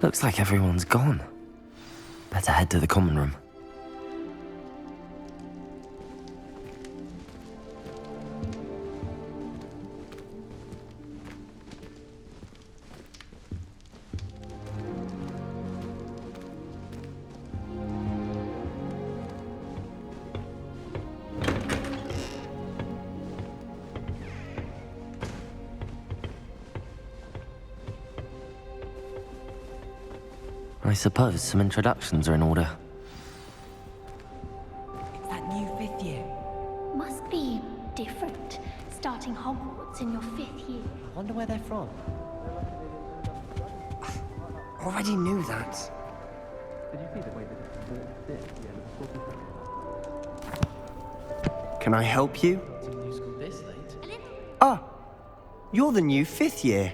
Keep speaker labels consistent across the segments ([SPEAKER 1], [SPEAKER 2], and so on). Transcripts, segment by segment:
[SPEAKER 1] Looks like everyone's gone. Better head to the common room. I suppose some introductions are in order.
[SPEAKER 2] It's that new 5th year.
[SPEAKER 3] Must be different, starting Hogwarts in your 5th year.
[SPEAKER 2] I wonder where they're from.
[SPEAKER 4] Already knew that.
[SPEAKER 2] Did you see the way they just walked in?
[SPEAKER 4] Can I help you?
[SPEAKER 2] To new school this late?
[SPEAKER 4] Ah, you're the new 5th year.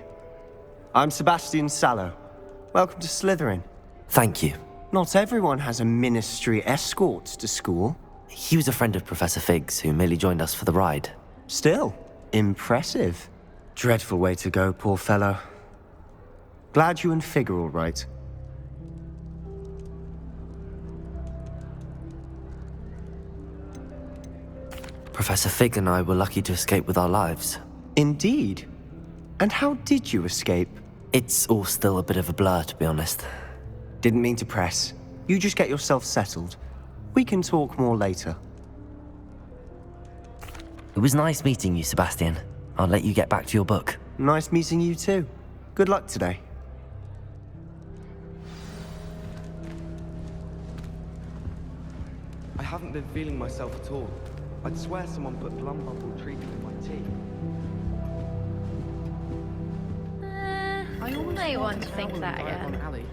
[SPEAKER 4] I'm Sebastian Sallow. Welcome to Slytherin.
[SPEAKER 1] Thank you.
[SPEAKER 4] Not everyone has a ministry escort to school.
[SPEAKER 1] He was a friend of Professor Fig's who merely joined us for the ride.
[SPEAKER 4] Still, impressive. Dreadful way to go, poor fellow. Glad you and Fig are all right.
[SPEAKER 1] Professor Fig and I were lucky to escape with our lives.
[SPEAKER 4] Indeed. And how did you escape?
[SPEAKER 1] It's all still a bit of a blur, to be honest.
[SPEAKER 4] Didn't mean to press. You just get yourself settled. We can talk more later.
[SPEAKER 1] It was nice meeting you, Sebastian. I'll let you get back to your book.
[SPEAKER 4] Nice meeting you too. Good luck today.
[SPEAKER 5] I haven't been feeling myself at all. I'd swear someone put glum bubble treatment in my tea.
[SPEAKER 6] I might want to think that again.
[SPEAKER 7] Alley.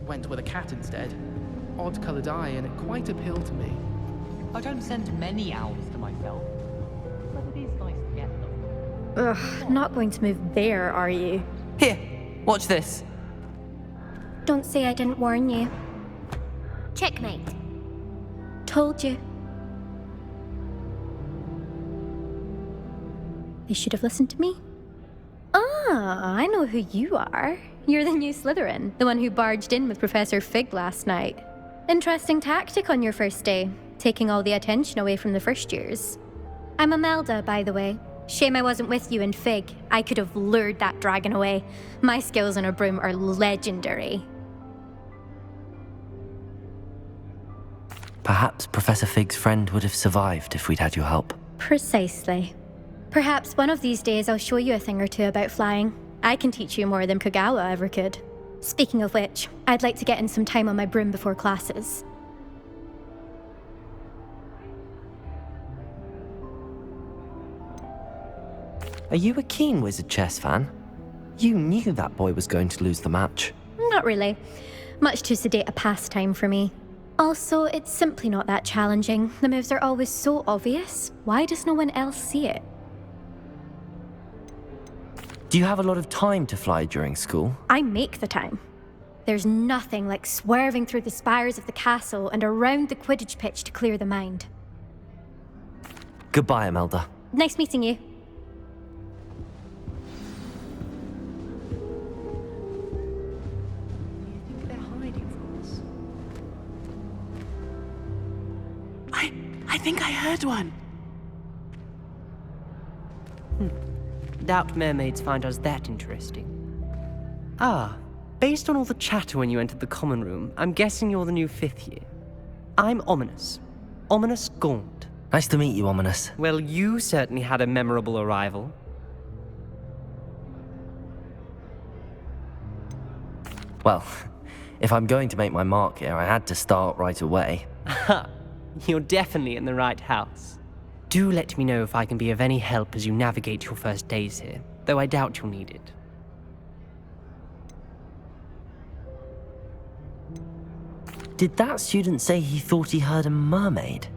[SPEAKER 7] Went with a cat instead. Odd-coloured eye, and it quite appealed to me.
[SPEAKER 2] I don't send many owls to myself, but it is nice to get them.
[SPEAKER 6] Ugh, not going to move there, are you?
[SPEAKER 2] Here, watch this.
[SPEAKER 3] Don't say I didn't warn you. Checkmate.
[SPEAKER 6] Told you. They should have listened to me. Ah, I know who you are. You're the new Slytherin, the one who barged in with Professor Fig last night. Interesting tactic on your first day, taking all the attention away from the first years. I'm Imelda, by the way. Shame I wasn't with you in Fig. I could have lured that dragon away. My skills on a broom are legendary.
[SPEAKER 1] Perhaps Professor Fig's friend would have survived if we'd had your help.
[SPEAKER 6] Precisely. Perhaps one of these days I'll show you a thing or two about flying. I can teach you more than Kagawa ever could. Speaking of which, I'd like to get in some time on my broom before classes.
[SPEAKER 1] Are you a keen Wizard chess fan? You knew that boy was going to lose the match.
[SPEAKER 6] Not really. Much too sedate a pastime for me. Also, it's simply not that challenging. The moves are always so obvious. Why does no one else see it?
[SPEAKER 1] Do you have a lot of time to fly during school?
[SPEAKER 6] I make the time. There's nothing like swerving through the spires of the castle and around the Quidditch pitch to clear the mind.
[SPEAKER 1] Goodbye, Imelda.
[SPEAKER 6] Nice meeting you.
[SPEAKER 2] You think they're hiding from us?
[SPEAKER 8] I think I heard one.
[SPEAKER 9] Doubt mermaids find us that interesting. Ah, based on all the chatter when you entered the common room, I'm guessing you're the new 5th year. I'm Ominous. Ominous Gaunt.
[SPEAKER 1] Nice to meet you, Ominous.
[SPEAKER 9] Well, you certainly had a memorable arrival.
[SPEAKER 1] Well, if I'm going to make my mark here, I had to start right away.
[SPEAKER 9] Ha! You're definitely in the right house. Do let me know if I can be of any help as you navigate your first days here, though I doubt you'll need it.
[SPEAKER 1] Did that student say he thought he heard a mermaid?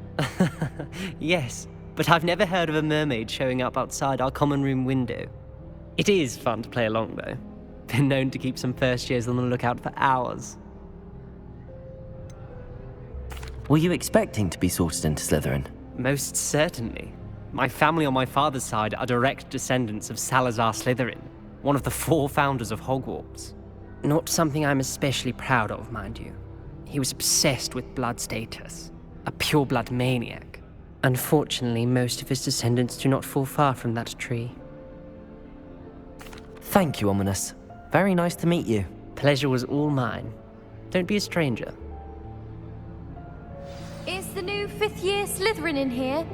[SPEAKER 9] Yes, but I've never heard of a mermaid showing up outside our common room window. It is fun to play along, though. Been known to keep some first years on the lookout for hours.
[SPEAKER 1] Were you expecting to be sorted into Slytherin?
[SPEAKER 9] Most certainly. My family on my father's side are direct descendants of Salazar Slytherin, one of the 4 founders of Hogwarts. Not something I'm especially proud of, mind you. He was obsessed with blood status. A pure-blood maniac. Unfortunately, most of his descendants do not fall far from that tree.
[SPEAKER 1] Thank you, Ominous. Very nice to meet you.
[SPEAKER 9] Pleasure was all mine. Don't be a stranger.
[SPEAKER 6] Is the new fifth-year Slytherin in here?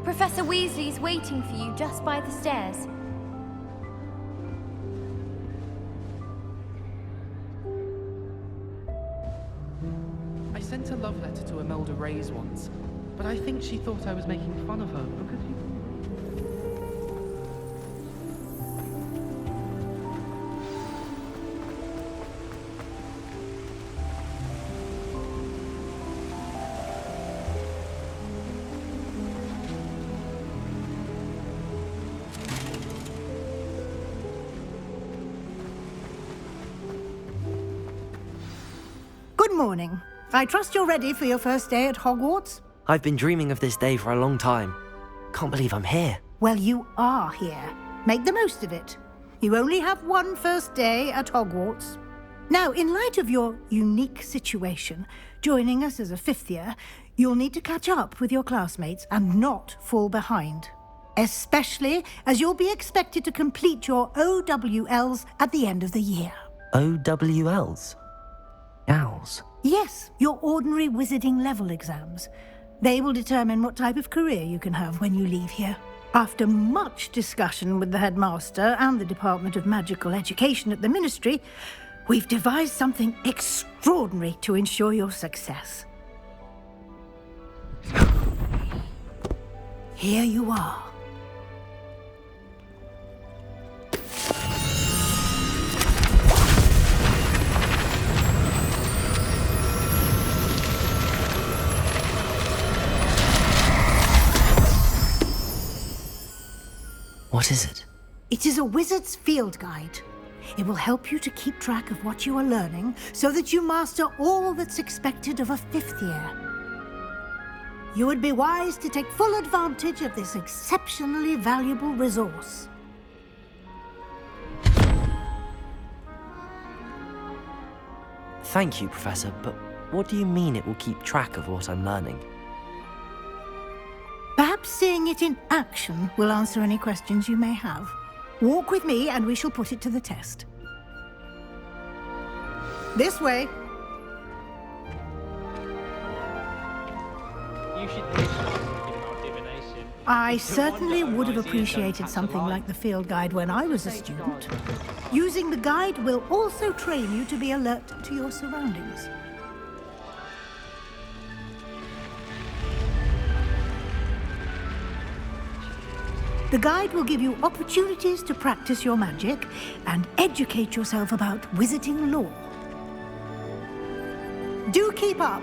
[SPEAKER 6] Professor Weasley's waiting for you just by the stairs.
[SPEAKER 7] I sent a love letter to Imelda Reyes once, but I think she thought I was making fun of her because she...
[SPEAKER 10] Good morning. I trust you're ready for your first day at Hogwarts?
[SPEAKER 1] I've been dreaming of this day for a long time. Can't believe I'm here.
[SPEAKER 10] Well, you are here. Make the most of it. You only have one first day at Hogwarts. Now, in light of your unique situation, joining us as a fifth year, you'll need to catch up with your classmates and not fall behind. Especially as you'll be expected to complete your OWLs at the end of the year.
[SPEAKER 1] OWLs? Owls?
[SPEAKER 10] Yes, your ordinary wizarding level exams. They will determine what type of career you can have when you leave here. After much discussion with the headmaster and the Department of Magical Education at the Ministry, we've devised something extraordinary to ensure your success. Here you are.
[SPEAKER 1] What is it?
[SPEAKER 10] It is a wizard's field guide. It will help you to keep track of what you are learning so that you master all that's expected of a fifth year. You would be wise to take full advantage of this exceptionally valuable resource.
[SPEAKER 1] Thank you, Professor, but what do you mean it will keep track of what I'm learning?
[SPEAKER 10] Perhaps seeing it in action will answer any questions you may have. Walk with me and we shall put it to the test. This way.
[SPEAKER 2] You should think about divination.
[SPEAKER 10] I certainly would have appreciated something like the field guide when I was a student. Using the guide will also train you to be alert to your surroundings. The guide will give you opportunities to practice your magic and educate yourself about wizarding lore. Do keep up!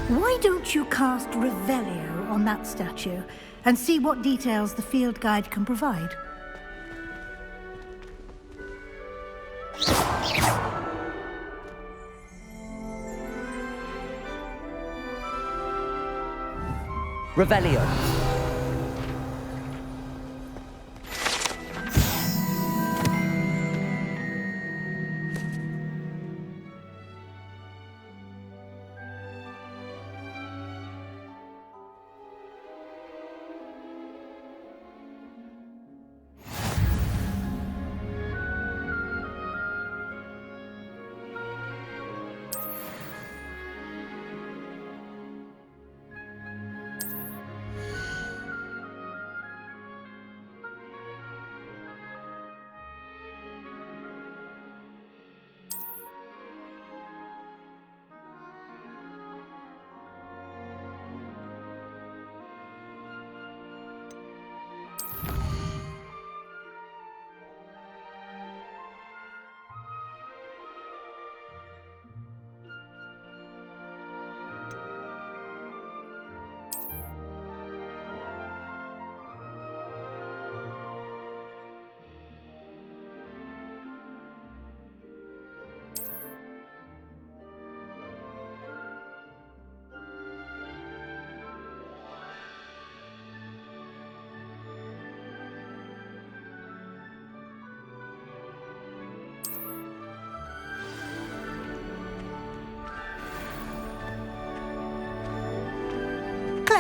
[SPEAKER 10] Why don't you cast Revelio on that statue and see what details the field guide can provide?
[SPEAKER 1] Revelio.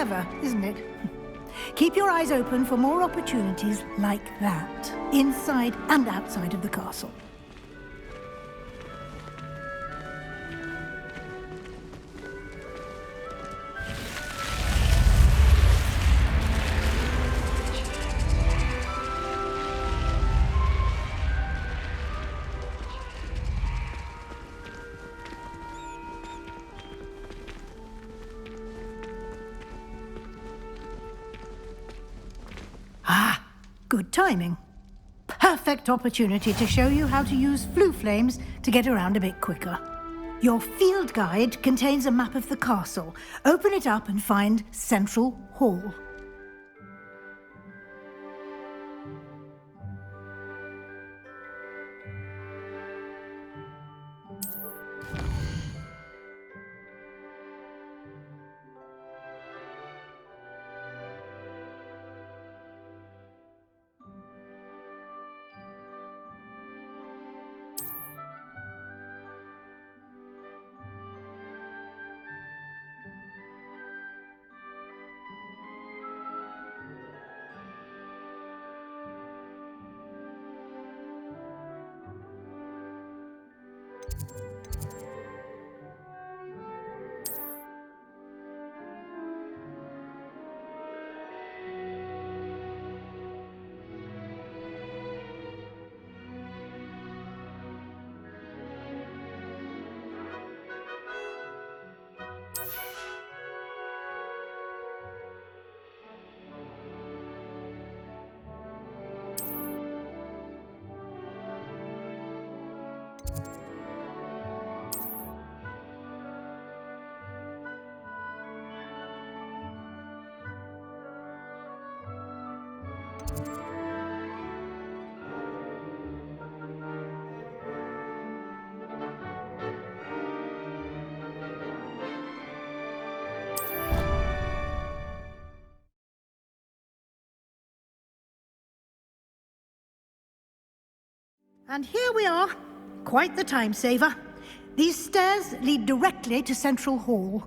[SPEAKER 10] Clever, isn't it? Keep your eyes open for more opportunities like that, inside and outside of the castle. Ah, good timing. Perfect opportunity to show you how to use flue flames to get around a bit quicker. Your field guide contains a map of the castle. Open it up and find Central Hall. And here we are. Quite the time saver. These stairs lead directly to Central Hall.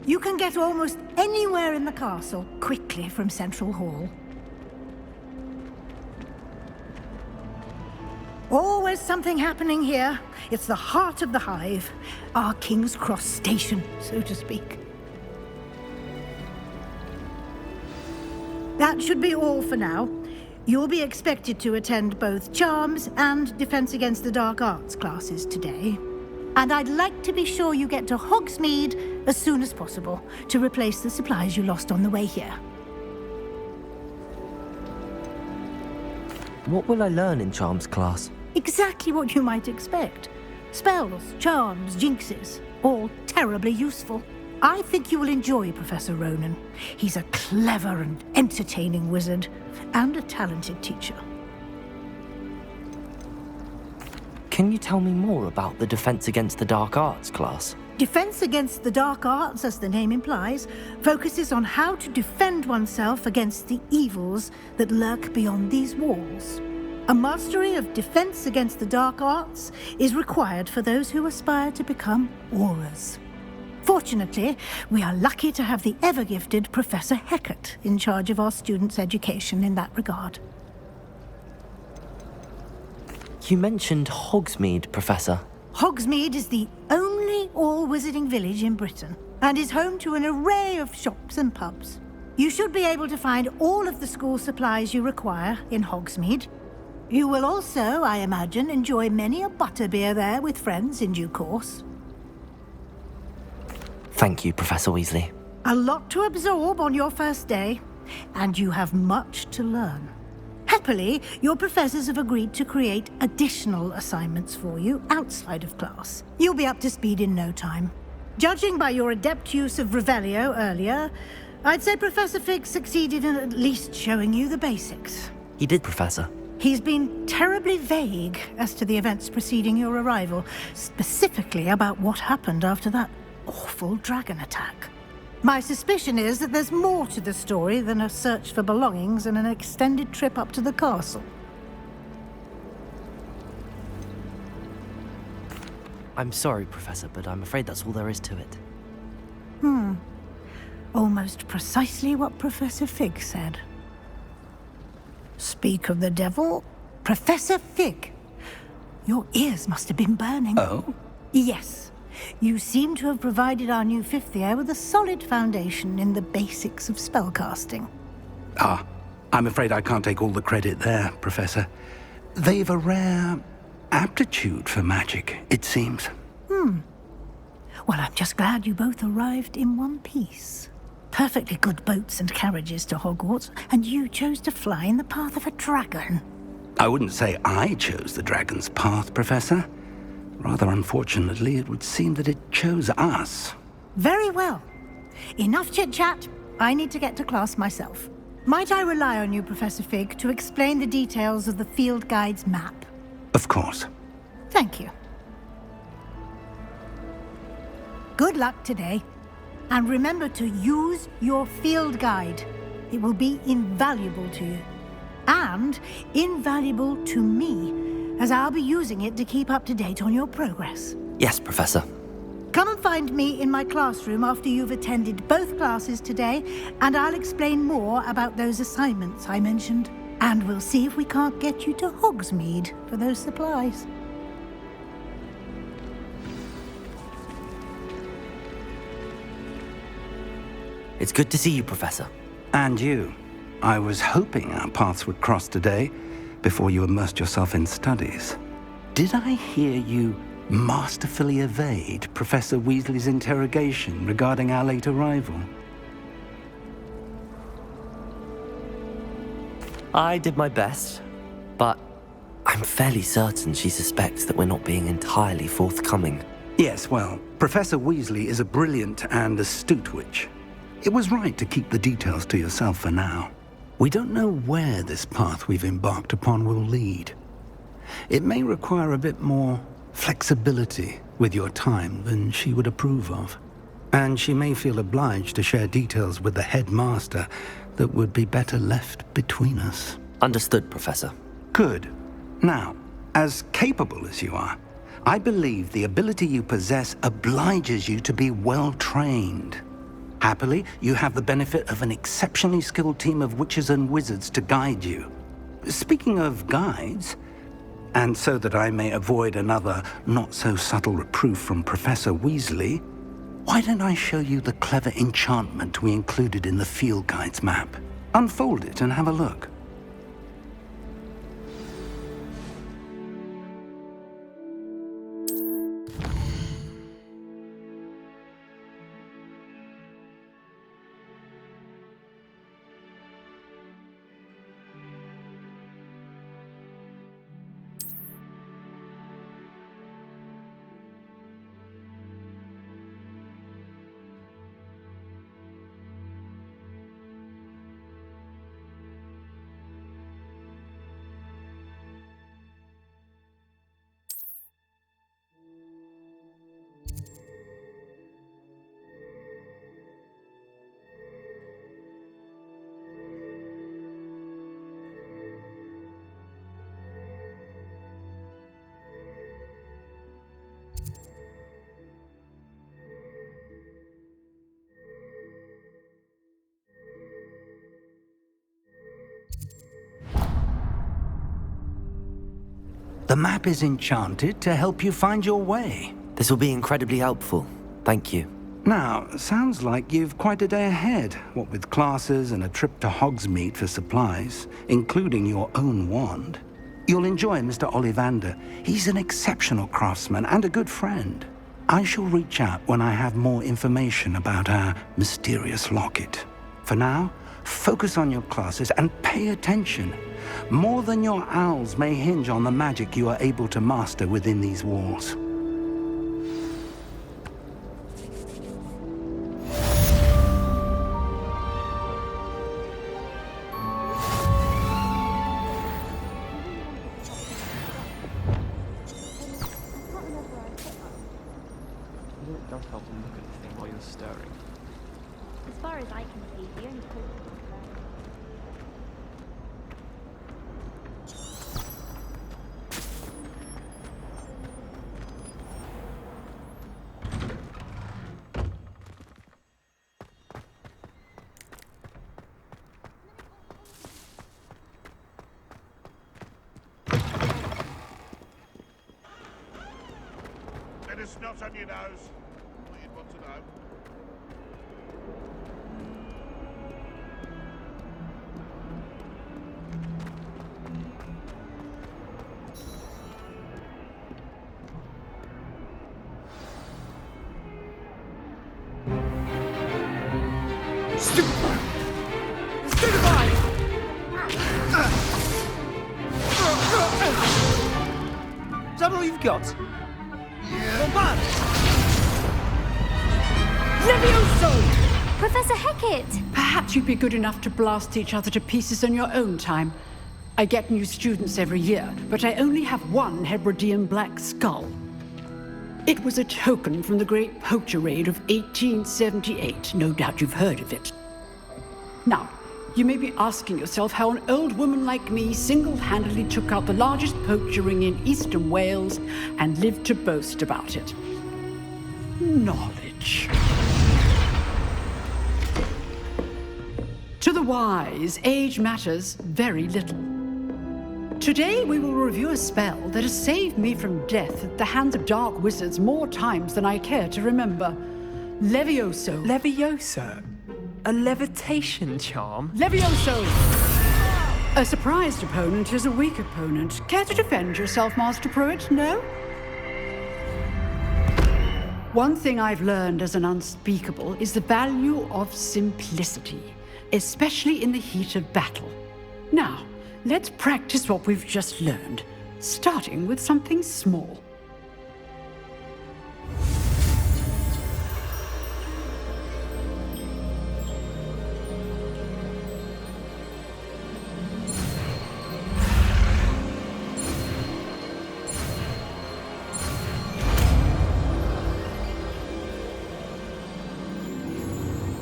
[SPEAKER 10] You can get almost anywhere in the castle quickly from Central Hall. Always something happening here. It's the heart of the hive. Our King's Cross station, so to speak. That should be all for now. You'll be expected to attend both Charms and Defense Against the Dark Arts classes today. And I'd like to be sure you get to Hogsmeade as soon as possible to replace the supplies you lost on the way here.
[SPEAKER 1] What will I learn in Charms class?
[SPEAKER 10] Exactly what you might expect. Spells, charms, jinxes, all terribly useful. I think you will enjoy Professor Ronan. He's a clever and entertaining wizard, and a talented teacher.
[SPEAKER 1] Can you tell me more about the Defense Against the Dark Arts class?
[SPEAKER 10] Defense Against the Dark Arts, as the name implies, focuses on how to defend oneself against the evils that lurk beyond these walls. A mastery of Defense Against the Dark Arts is required for those who aspire to become Aurors. Fortunately, we are lucky to have the ever-gifted Professor Hecat in charge of our students' education in that regard.
[SPEAKER 1] You mentioned Hogsmeade, Professor.
[SPEAKER 10] Hogsmeade is the only all-wizarding village in Britain, and is home to an array of shops and pubs. You should be able to find all of the school supplies you require in Hogsmeade. You will also, I imagine, enjoy many a butterbeer there with friends in due course.
[SPEAKER 1] Thank you, Professor Weasley.
[SPEAKER 10] A lot to absorb on your first day, and you have much to learn. Happily, your professors have agreed to create additional assignments for you outside of class. You'll be up to speed in no time. Judging by your adept use of Revelio earlier, I'd say Professor Fig succeeded in at least showing you the basics.
[SPEAKER 1] He did, Professor.
[SPEAKER 10] He's been terribly vague as to the events preceding your arrival, specifically about what happened after that awful dragon attack. My suspicion is that there's more to the story than a search for belongings and an extended trip up to the castle.
[SPEAKER 1] I'm sorry, Professor, but I'm afraid that's all there is to it.
[SPEAKER 10] Almost precisely what Professor Fig said. Speak of the devil, Professor Fig. Your ears must have been burning.
[SPEAKER 11] Oh?
[SPEAKER 10] Yes. You seem to have provided our new fifth year with a solid foundation in the basics of spellcasting.
[SPEAKER 11] Ah, I'm afraid I can't take all the credit there, Professor. They've a rare aptitude for magic, it seems.
[SPEAKER 10] Well, I'm just glad you both arrived in one piece. Perfectly good boats and carriages to Hogwarts, and you chose to fly in the path of a dragon.
[SPEAKER 11] I wouldn't say I chose the dragon's path, Professor. Rather unfortunately, it would seem that it chose us.
[SPEAKER 10] Very well. Enough chit-chat. I need to get to class myself. Might I rely on you, Professor Fig, to explain the details of the field guide's map?
[SPEAKER 11] Of course.
[SPEAKER 10] Thank you. Good luck today. And remember to use your field guide. It will be invaluable to you. And invaluable to me, as I'll be using it to keep up to date on your progress.
[SPEAKER 1] Yes, Professor.
[SPEAKER 10] Come and find me in my classroom after you've attended both classes today, and I'll explain more about those assignments I mentioned. And we'll see if we can't get you to Hogsmeade for those supplies.
[SPEAKER 1] It's good to see you, Professor.
[SPEAKER 11] And you. I was hoping our paths would cross today, before you immersed yourself in studies. Did I hear you masterfully evade Professor Weasley's interrogation regarding our late arrival?
[SPEAKER 1] I did my best, but I'm fairly certain she suspects that we're not being entirely forthcoming.
[SPEAKER 11] Yes, well, Professor Weasley is a brilliant and astute witch. It was right to keep the details to yourself for now. We don't know where this path we've embarked upon will lead. It may require a bit more flexibility with your time than she would approve of. And she may feel obliged to share details with the headmaster that would be better left between us.
[SPEAKER 1] Understood, Professor.
[SPEAKER 11] Good. Now, as capable as you are, I believe the ability you possess obliges you to be well trained. Happily, you have the benefit of an exceptionally skilled team of witches and wizards to guide you. Speaking of guides, and so that I may avoid another not-so-subtle reproof from Professor Weasley, why don't I show you the clever enchantment we included in the field guide's map? Unfold it and have a look. The map is enchanted to help you find your way.
[SPEAKER 1] This will be incredibly helpful. Thank you.
[SPEAKER 11] Now, sounds like you've quite a day ahead, what with classes and a trip to Hogsmeade for supplies, including your own wand. You'll enjoy Mr. Ollivander. He's an exceptional craftsman and a good friend. I shall reach out when I have more information about our mysterious locket. For now, focus on your classes and pay attention. More than your owls may hinge on the magic you are able to master within these walls.
[SPEAKER 2] It does help to look at the thing while you're stirring.
[SPEAKER 3] As far as I can see, the only cool
[SPEAKER 12] snot on your nose. What you'd want to know.
[SPEAKER 9] Is that all you've got? Bombard!
[SPEAKER 6] Levioso! Professor Hecat!
[SPEAKER 8] Perhaps you'd be good enough to blast each other to pieces on your own time. I get new students every year, but I only have one Hebridean black skull. It was a token from the Great Poacher Raid of 1878. No doubt you've heard of it. Now, you may be asking yourself how an old woman like me single-handedly took out the largest poacher ring in eastern Wales and lived to boast about it. Knowledge. To the wise, age matters very little. Today we will review a spell that has saved me from death at the hands of dark wizards more times than I care to remember. Levioso.
[SPEAKER 2] Levioso? A levitation charm?
[SPEAKER 8] Levioso! A surprised opponent is a weak opponent. Care to defend yourself, Master Pruitt? No? One thing I've learned as an unspeakable is the value of simplicity, especially in the heat of battle. Now, let's practice what we've just learned, starting with something small.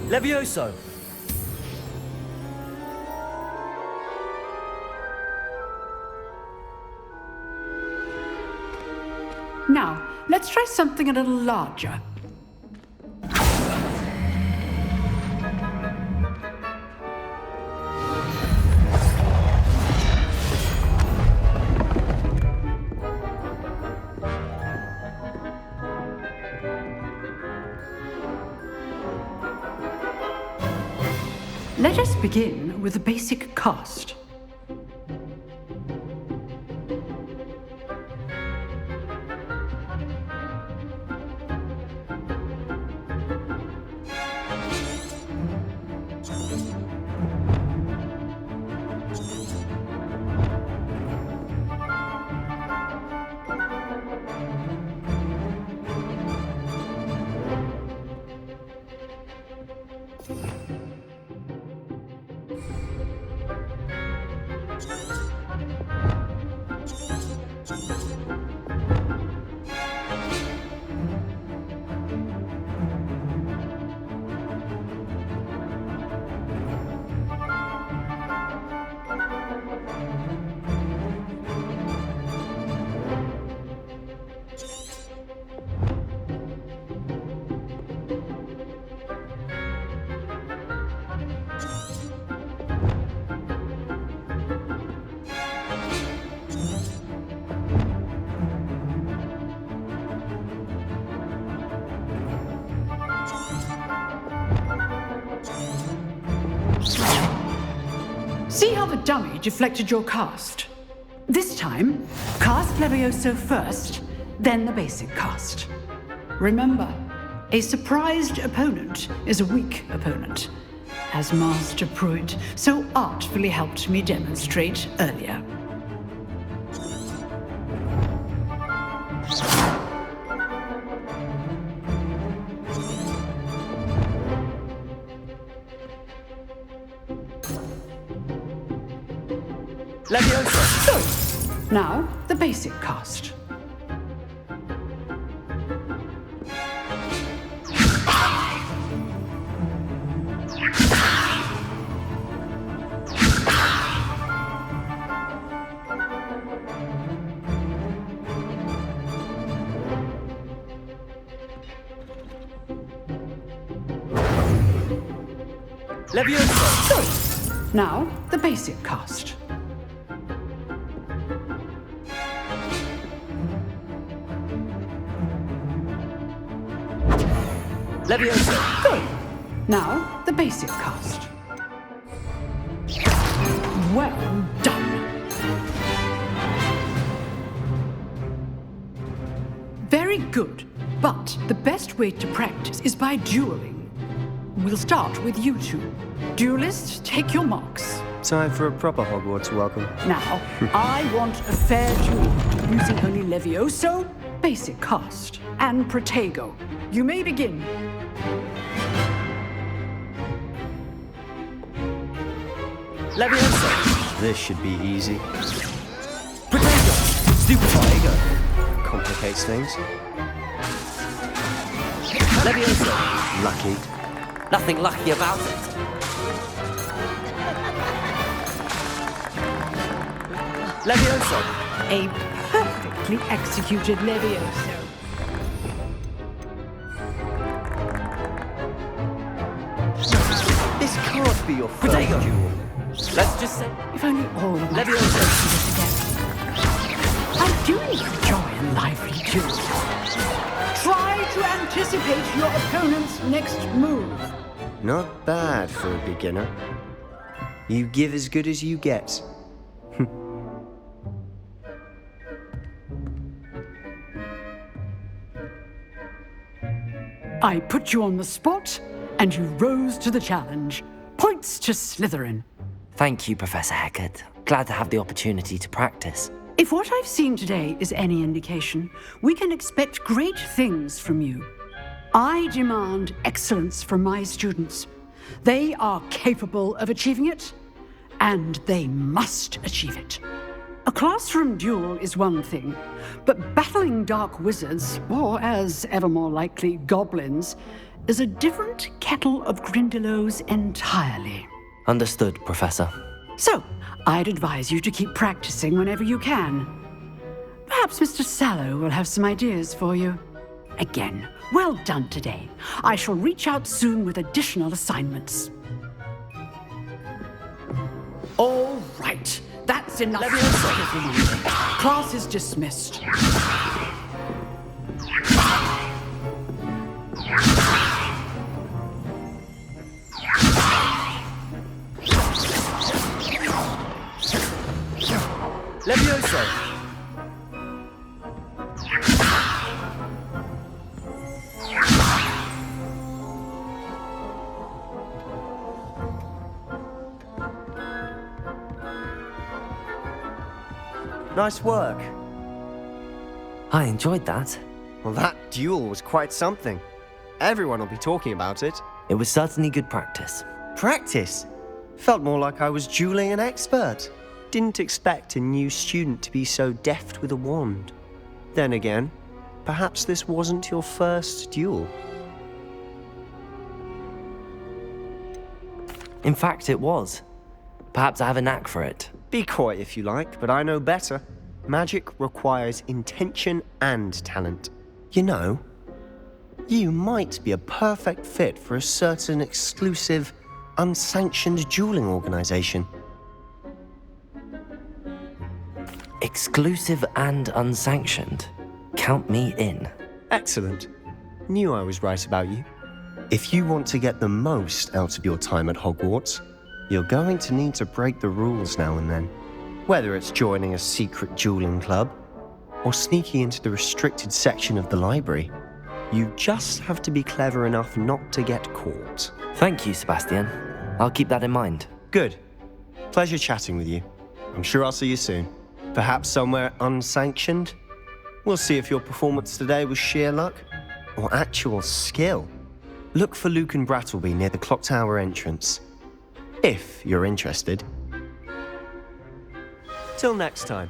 [SPEAKER 1] Levioso!
[SPEAKER 8] Now, let's try something a little larger. Let us begin with the basic cast. See how the dummy deflected your cast? This time, cast Levioso first, then the basic cast. Remember, a surprised opponent is a weak opponent, as Master Pruitt so artfully helped me demonstrate earlier.
[SPEAKER 1] Levioso!
[SPEAKER 8] Now, the basic cast.
[SPEAKER 1] Levioso!
[SPEAKER 8] Now, the basic cast.
[SPEAKER 1] Leviosa!
[SPEAKER 8] Good. Now, the basic cast. Well done. Very good. But the best way to practice is by dueling. We'll start with you two. Duelists, take your marks.
[SPEAKER 4] Time for a proper Hogwarts welcome.
[SPEAKER 8] Now, I want a fair duel, using only Levioso, basic cast, and Protego. You may begin.
[SPEAKER 1] Leviosa!
[SPEAKER 4] This should be easy.
[SPEAKER 1] Potato! Stupefy!
[SPEAKER 4] Complicates things.
[SPEAKER 1] Leviosa!
[SPEAKER 4] Lucky.
[SPEAKER 1] Nothing lucky about it. Leviosa!
[SPEAKER 8] A perfectly executed Levioso.
[SPEAKER 4] This can't be your first
[SPEAKER 1] Potato!
[SPEAKER 4] duel.
[SPEAKER 1] Let's just say...
[SPEAKER 8] If only all of my
[SPEAKER 1] Leviosa!
[SPEAKER 8] I do enjoy a lively duel. Try to anticipate your opponent's next move.
[SPEAKER 4] Not bad for a beginner. You give as good as you get.
[SPEAKER 8] I put you on the spot, and you rose to the challenge. Points to Slytherin.
[SPEAKER 1] Thank you, Professor Hecat. Glad to have the opportunity to practice.
[SPEAKER 8] If what I've seen today is any indication, we can expect great things from you. I demand excellence from my students. They are capable of achieving it, and they must achieve it. A classroom duel is one thing, but battling dark wizards, or as ever more likely, goblins, is a different kettle of Grindylows entirely.
[SPEAKER 1] Understood, Professor.
[SPEAKER 8] So, I'd advise you to keep practicing whenever you can. Perhaps Mr. Sallow will have some ideas for you. Again, well done today. I shall reach out soon with additional assignments. All right. That's enough. Everyone. Class is dismissed.
[SPEAKER 1] Leviosa!
[SPEAKER 4] Nice work.
[SPEAKER 1] I enjoyed that.
[SPEAKER 4] Well, that duel was quite something. Everyone will be talking about it.
[SPEAKER 1] It was certainly good practice.
[SPEAKER 4] Practice? Felt more like I was dueling an expert. Didn't expect a new student to be so deft with a wand. Then again, perhaps this wasn't your first duel.
[SPEAKER 1] In fact, it was. Perhaps I have a knack for it.
[SPEAKER 4] Be coy if you like, but I know better. Magic requires intention and talent. You know, you might be a perfect fit for a certain exclusive, unsanctioned dueling organization.
[SPEAKER 1] Exclusive and unsanctioned. Count me in.
[SPEAKER 4] Excellent. Knew I was right about you. If you want to get the most out of your time at Hogwarts, you're going to need to break the rules now and then. Whether it's joining a secret dueling club or sneaking into the restricted section of the library, you just have to be clever enough not to get caught.
[SPEAKER 1] Thank you, Sebastian. I'll keep that in mind.
[SPEAKER 4] Good. Pleasure chatting with you. I'm sure I'll see you soon. Perhaps somewhere unsanctioned? We'll see if your performance today was sheer luck or actual skill. Look for Luke and Brattleby near the clock tower entrance. If you're interested. Till next time.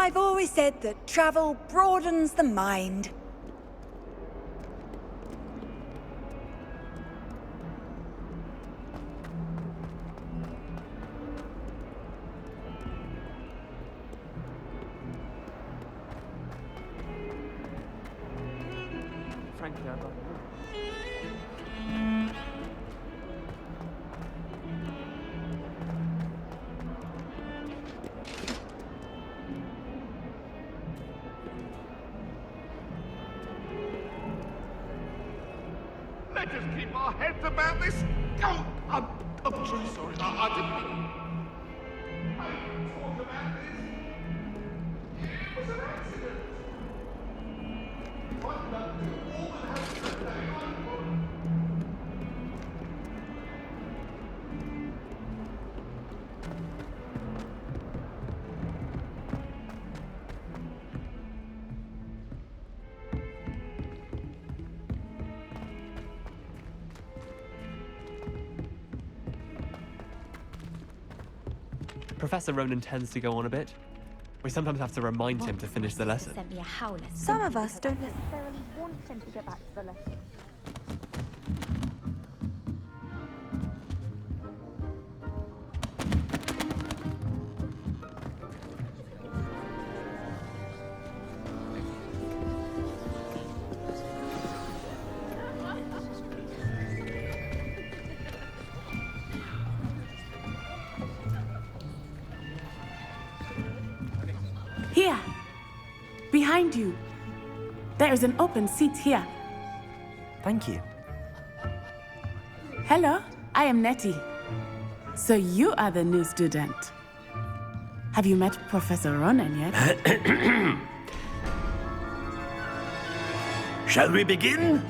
[SPEAKER 13] I've always said that travel broadens the mind.
[SPEAKER 2] Frankly, I'd rather not.
[SPEAKER 12] Let us keep our heads about this. Oh, I'm truly sorry. I didn't mean. I didn't talk about this. It was an accident. What did I do? All that happened that day.
[SPEAKER 2] Professor Ronan tends to go on a bit. We sometimes have to remind him to finish the lesson.
[SPEAKER 6] Sent me a howler.
[SPEAKER 13] Some of us don't necessarily want him to go back to the lesson.
[SPEAKER 14] Here! Behind you. There is an open seat here.
[SPEAKER 1] Thank you.
[SPEAKER 14] Hello, I am Nettie. So you are the new student. Have you met Professor Ronan yet?
[SPEAKER 15] Shall we begin?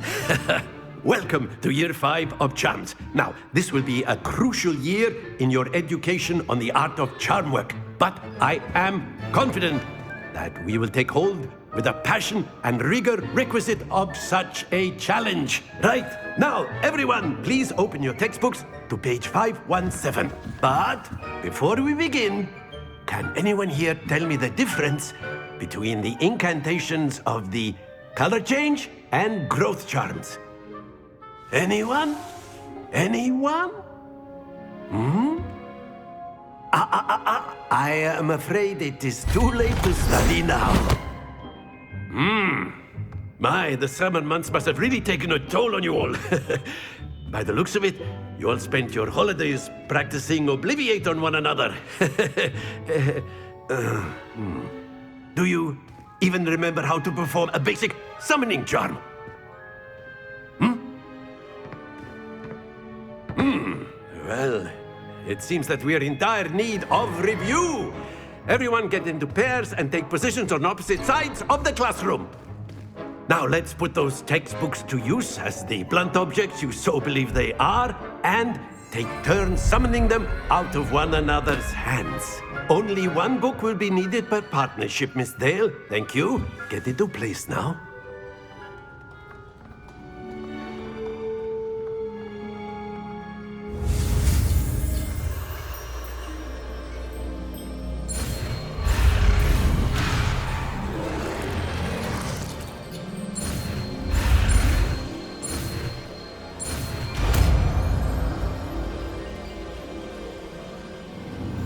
[SPEAKER 15] Welcome to Year 5 of Charms. Now, this will be a crucial year in your education on the art of charm work. But I am confident that we will take hold with the passion and rigor requisite of such a challenge. Right, now, everyone, please open your textbooks to page 517. But before we begin, can anyone here tell me the difference between the incantations of the color change and growth charms? Anyone? Anyone? I am afraid it is too late to study now. My, the summer months must have really taken a toll on you all. By the looks of it, you all spent your holidays practicing Obliviate on one another. Do you even remember how to perform a basic summoning charm? Well, it seems that we are in dire need of review. Everyone get into pairs and take positions on opposite sides of the classroom. Now let's put those textbooks to use as the blunt objects you so believe they are, and take turns summoning them out of one another's hands. Only one book will be needed per partnership, Miss Dale. Thank you. Get into place now.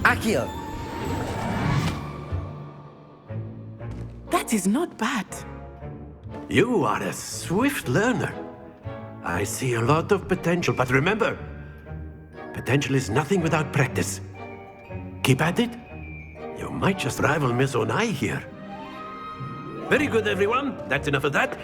[SPEAKER 1] Accio!
[SPEAKER 14] That is not bad.
[SPEAKER 15] You are a swift learner. I see a lot of potential, but remember, potential is nothing without practice. Keep at it. You might just rival Miss Onai here. Very good, everyone. That's enough of that.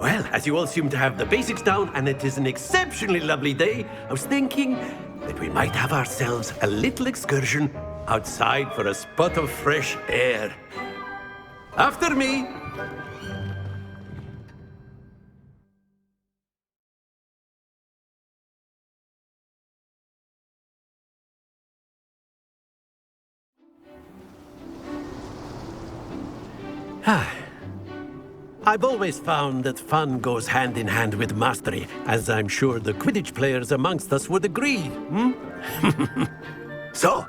[SPEAKER 15] Well, as you all seem to have the basics down, and it is an exceptionally lovely day, I was thinking that we might have ourselves a little excursion outside for a spot of fresh air. After me. I've always found that fun goes hand in hand with mastery, as I'm sure the Quidditch players amongst us would agree. So,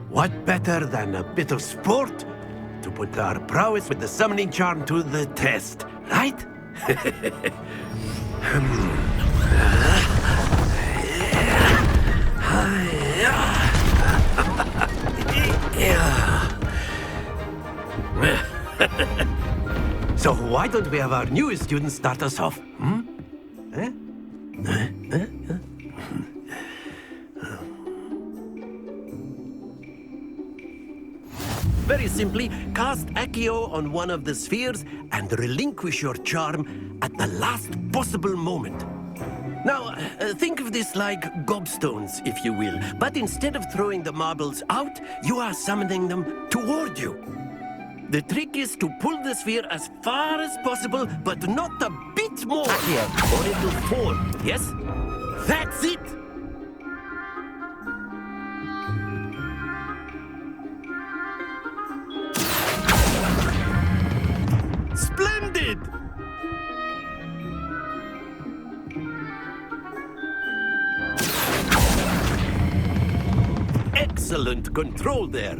[SPEAKER 15] what better than a bit of sport to put our prowess with the summoning charm to the test, right? So why don't we have our newest student start us off? Eh? Very simply, cast Accio on one of the spheres and relinquish your charm at the last possible moment. Now, think of this like gobstones, if you will, but instead of throwing the marbles out, you are summoning them toward you. The trick is to pull the sphere as far as possible, but not a bit more. Accio. Or it will fall, yes? That's it! Splendid! Excellent control there.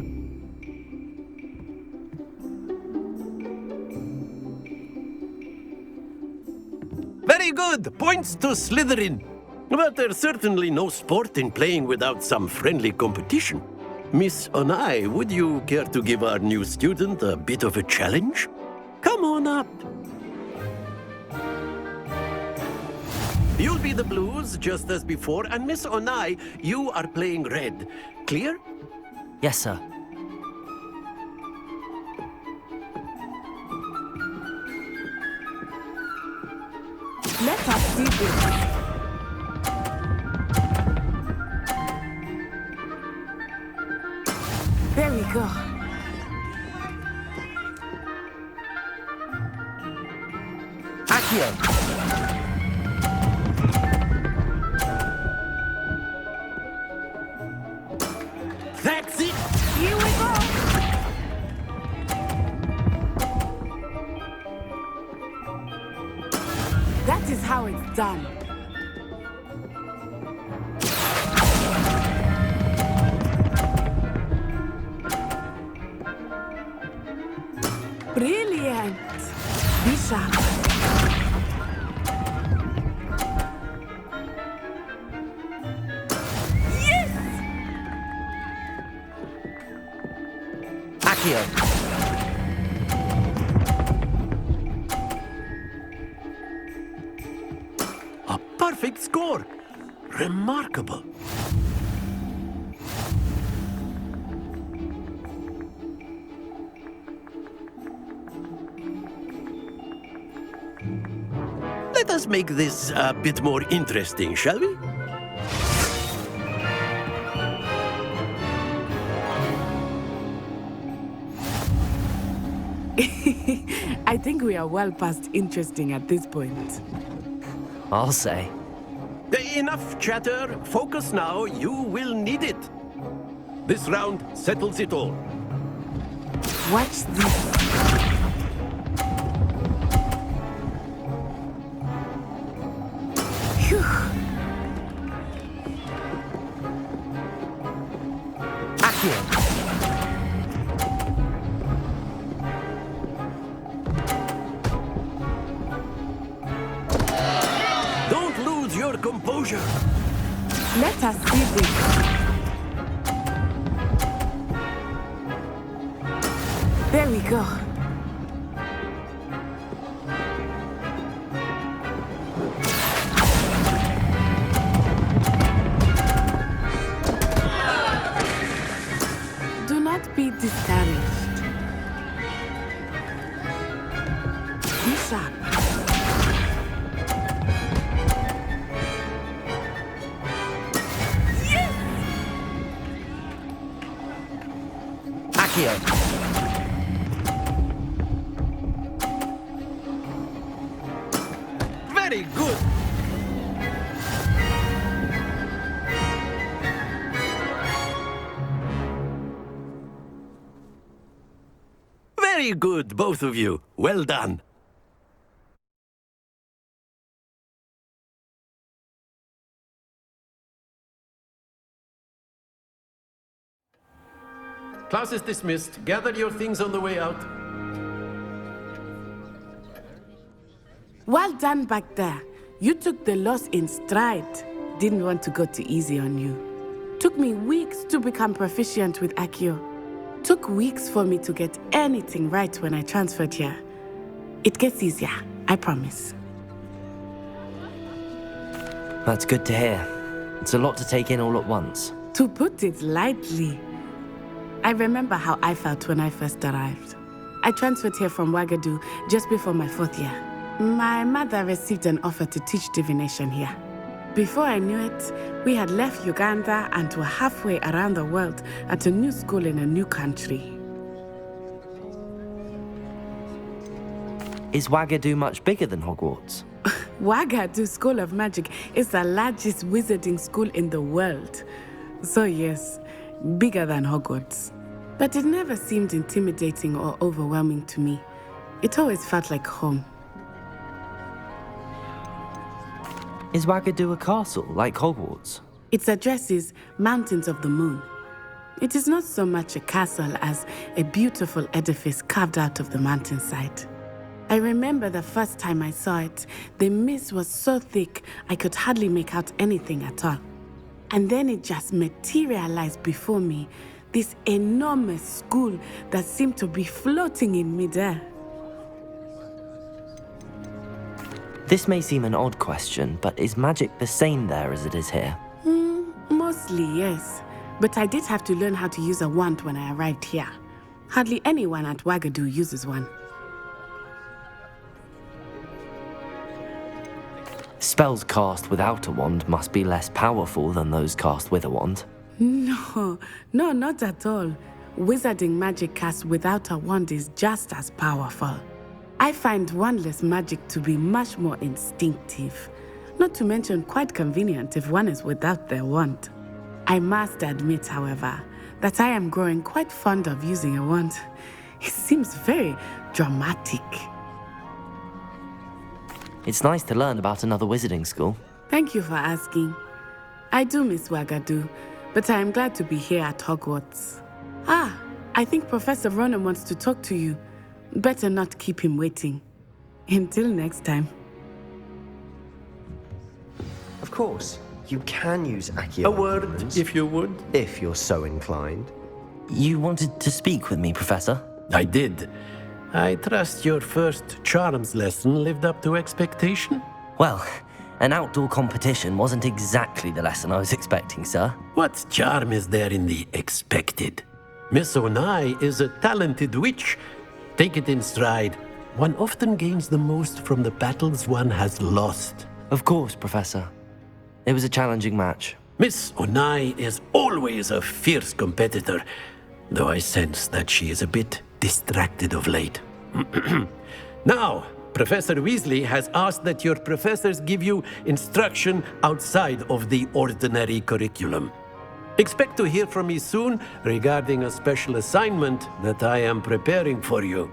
[SPEAKER 15] Very good! Points to Slytherin. But there's certainly no sport in playing without some friendly competition. Miss Onai, would you care to give our new student a bit of a challenge? Come on up. You'll be the blues, just as before, and Miss Onai, you are playing red. Clear?
[SPEAKER 1] Yes, sir.
[SPEAKER 14] Let us see this. There we go.
[SPEAKER 9] Accio.
[SPEAKER 15] That's it!
[SPEAKER 14] Here we go! That is how it's done. Brilliant! Bishop. Yes!
[SPEAKER 9] Accio.
[SPEAKER 15] A perfect score! Remarkable. Let us make this a bit more interesting, shall we?
[SPEAKER 14] I think we are well past interesting at this point.
[SPEAKER 1] I'll say.
[SPEAKER 15] Enough chatter. Focus now. You will need it. This round settles it all.
[SPEAKER 14] Watch this. Phew.
[SPEAKER 9] Accio.
[SPEAKER 15] Don't lose your composure.
[SPEAKER 14] Let us see this. There we go. Do not be discouraged. Be sharp.
[SPEAKER 9] Accio.
[SPEAKER 15] Very good. Very good, both of you. Well done. Class is dismissed. Gather your things on the way out.
[SPEAKER 14] Well done back there. You took the loss in stride. Didn't want to go too easy on you. Took me weeks to become proficient with Accio. Took weeks for me to get anything right when I transferred here. It gets easier, I promise.
[SPEAKER 1] That's good to hear. It's a lot to take in all at once.
[SPEAKER 14] To put it lightly, I remember how I felt when I first arrived. I transferred here from Wagadu just before my 4th year. My mother received an offer to teach divination here. Before I knew it, we had left Uganda and were halfway around the world at a new school in a new country.
[SPEAKER 1] Is Wagadu much bigger than Hogwarts?
[SPEAKER 14] Wagadu School of Magic is the largest wizarding school in the world. So yes, bigger than Hogwarts. But it never seemed intimidating or overwhelming to me. It always felt like home.
[SPEAKER 1] Is Wagadu a castle, like Hogwarts?
[SPEAKER 14] Its address is Mountains of the Moon. It is not so much a castle as a beautiful edifice carved out of the mountainside. I remember the first time I saw it, the mist was so thick I could hardly make out anything at all. And then it just materialized before me, this enormous school that seemed to be floating in midair.
[SPEAKER 1] This may seem an odd question, but is magic the same there as it is here?
[SPEAKER 14] Mostly, yes. But I did have to learn how to use a wand when I arrived here. Hardly anyone at Wagadu uses one.
[SPEAKER 1] Spells cast without a wand must be less powerful than those cast with a wand.
[SPEAKER 14] No, not at all. Wizarding magic cast without a wand is just as powerful. I find wandless magic to be much more instinctive. Not to mention quite convenient if one is without their wand. I must admit, however, that I am growing quite fond of using a wand. It seems very dramatic.
[SPEAKER 1] It's nice to learn about another wizarding school.
[SPEAKER 14] Thank you for asking. I do miss Wagadu, but I am glad to be here at Hogwarts. I think Professor Ronan wants to talk to you. Better not keep him waiting. Until next time.
[SPEAKER 4] Of course, you can use Accio.
[SPEAKER 15] A word, if you would.
[SPEAKER 4] If you're so inclined.
[SPEAKER 1] You wanted to speak with me, Professor?
[SPEAKER 15] I did. I trust your first charms lesson lived up to expectation?
[SPEAKER 1] Well, an outdoor competition wasn't exactly the lesson I was expecting, sir.
[SPEAKER 15] What charm is there in the expected? Miss Onai is a talented witch. Take it in stride. One often gains the most from the battles one has lost.
[SPEAKER 1] Of course, Professor. It was a challenging match.
[SPEAKER 15] Miss Onai is always a fierce competitor, though I sense that she is a bit distracted of late. Now, Professor Weasley has asked that your professors give you instruction outside of the ordinary curriculum. Expect to hear from me soon regarding a special assignment that I am preparing for you.